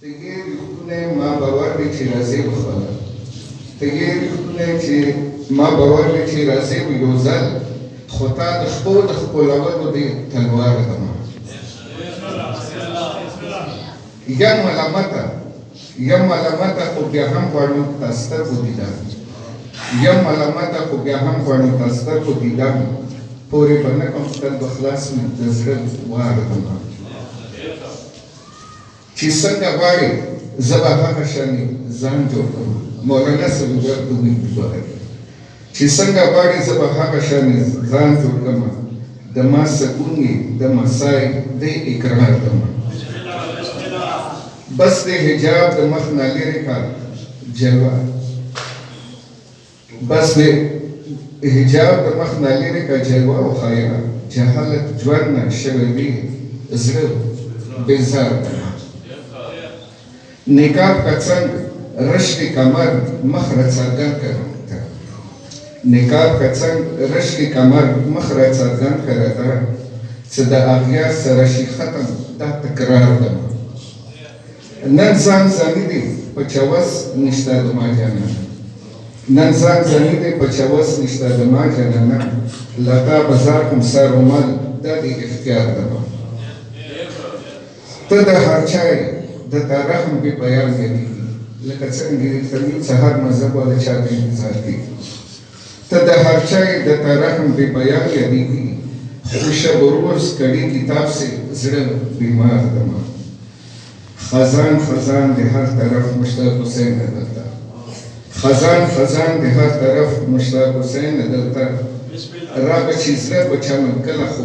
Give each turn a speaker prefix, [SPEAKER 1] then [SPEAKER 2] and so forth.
[SPEAKER 1] تګې رښتونه ما باور دی چې راځي بخپله تګې رښتونه چې ما باور دی چې راځي یو ځل خو تا د شپو د ښکلولو دې تلوار دمه یم ملامته خو بیا هم غواړو تا سترګو دیدن یم ملامته خو بیا هم غواړو تا سترګو دیدن پورې به نه کوم تل به خلاص مې د زړه وار دمه چې څنګه غواړې زه به هغه شانې ځان جوړ کړم مولانا سلوګر دوی وایي چې څنګه غواړې زه به هغه شانې ځان جوړ کړم د ما سکون یې د مسای د اقرار کړم بس د حجاب د مخ نه لرې کا جلوه بس د حجاب د مخ نه لرې کا جلوه او خایره جهالت ژوند نه شوی وي زړه بیزار نقاب کا څنګ رشک کمر مخ راڅرګند کړم نقاب کا څنګ رشک کمر مخ راڅرګند کړم چې د اغیار سره شي ختم دا تکرار ده نن ځان ځاني دی په چوس نشته د ما جانانه نن ځان ځاني دی په چوس نشته د ما جانانه لتا بازار کوم سر عمل دا دی اختیار ده ته د هر چای د رحم به بیان کوي لکه څنګه چې ترې سحر مذهب ولا چاته انتظار کوي ته د هر چای د رحم به بیان کوي خوش بروز کړي کتاب سے زړه بیمار دما خزان خزان د هر طرف مشتاق حسین دلتا خزان خزان د هر طرف مشتاق حسین دلتا را بچی زړه بچا من کله خو